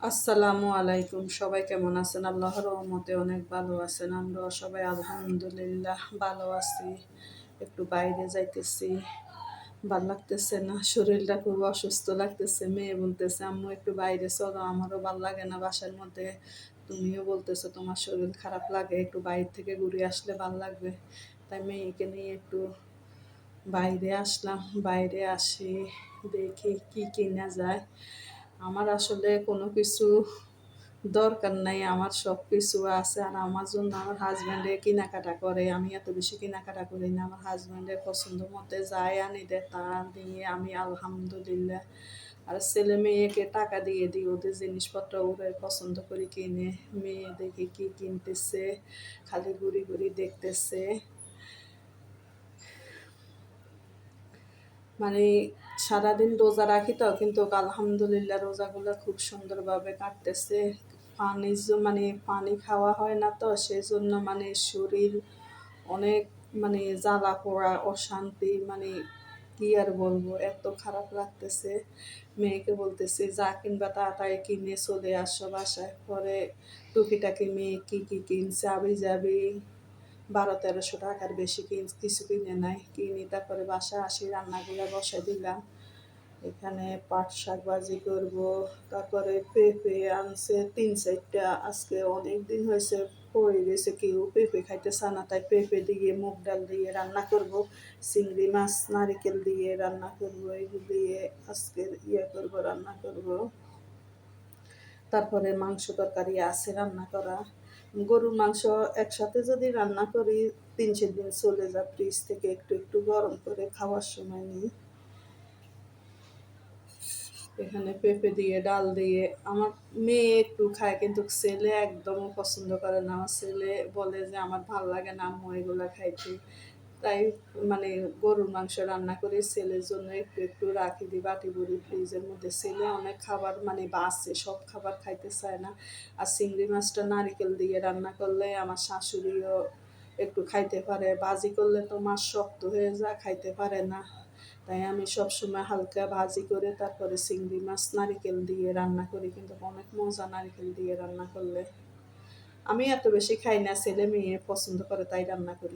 আসসালামু আলাইকুম। সবাই কেমন আছেন? আল্লাহর রহমতে অনেক ভালো আছেন। আমরাও সবাই আলহামদুলিল্লাহ ভালো আছি। একটু বাইরে যাইতেছি, ভাল লাগতেছে না, শরীরটা খুব অসুস্থ লাগতেছে। মেয়ে বলতেছে, আম্মু একটু বাইরে চলো, আমারও ভাল লাগে না বাসার মধ্যে। তুমিও বলতেছো তোমার শরীর খারাপ লাগে, একটু বাইরে থেকে ঘুরে আসলে ভাল লাগবে। তাই মেয়েকে নিয়ে একটু বাইরে আসলাম। বাইরে আসি, দেখি কি কিনা যায়। আমার আসলে কোনো কিছু দরকার নাই, আমার সব কিছু আছে। আর আমার জন্য আমার হাজব্যান্ডে কেনাকাটা করে, আমি এত বেশি কেনাকাটা করি না। আমার হাজব্যান্ডের পছন্দ মতে যায় আনি দেয়, তা দিয়ে আমি আলহামদুলিল্লাহ। আর ছেলে মেয়েকে টাকা দিয়ে দিই, ওদের জিনিসপত্র ওরা পছন্দ করে কিনে। মেয়ে দেখে কি কিনতেছে, খালি ঘুরি ঘুরি দেখতেছে। মানে সারাদিন রোজা রাখি তো, কিন্তু আলহামদুলিল্লাহ রোজাগুলো খুব সুন্দরভাবে কাটতেছে। মানে পানি খাওয়া হয় না তো, সেই জন্য মানে শরীর অনেক মানে জ্বালা পোড়া অশান্তি, মানে কি আর বলবো, এত খারাপ লাগতেছে। মেয়েকে বলতেছি যা কিনবা তাড়াতাড়ি কিনে চলে আসো বাসায়। পরে টুকিটাকি মেয়ে কি কি কিনছে, আবি যাবি 1200-1300 টাকার বেশি কিছু কিনে নাই। কিনি তারপরে বাসা আসি, রান্নাগুলো বসে দিলাম। এখানে পাট শাক ভাজি করবো। তারপরে পেঁপে আনছে 3-4টা, আজকে অনেক দিন হয়েছে পড়ে গেছে, কেউ পেঁপে খাইতে চায় না, তাই পেঁপে দিয়ে মুগ ডাল দিয়ে রান্না করব। চিংড়ি মাছ নারিকেল দিয়ে রান্না করব, এগুলো দিয়ে আজকের করব, রান্না করব। তারপরে মাংস তরকারি আছে রান্না করা। গরুর মাংস একসাথে যদি রান্না করি 3-4 দিন চলে যায়, ফ্রিজ থেকে একটু একটু গরম করে খাওয়ার সময় নিই। এখানে পেঁপে দিয়ে ডাল দিয়ে আমার মেয়ে একটু খায়, কিন্তু ছেলে একদমও পছন্দ করে না। আমার ছেলে বলে যে আমার ভাল লাগে না আম্মু এগুলো খাইতে। তাই মানে গরুর মাংস রান্না করে ছেলের জন্য একটু একটু রাখি দিই বাটি ভরি ফ্রিজের মধ্যে। ছেলে অনেক খাবার মানে বাসে, সব খাবার খাইতে চায় না। আর চিংড়ি মাছটা নারিকেল দিয়ে রান্না করলে আমার শাশুড়িও একটু খাইতে পারে। ভাজি করলে তো মাছ শক্ত হয়ে যায়, খাইতে পারে না। তাই আমি সবসময় হালকা ভাজি করে তারপরে চিংড়ি মাছ নারিকেল দিয়ে রান্না করি, কিন্তু অনেক মজা নারিকেল দিয়ে রান্না করলে। আমি এত বেশি খাই না, ছেলে মেয়ে পছন্দ করে তাই রান্না করি।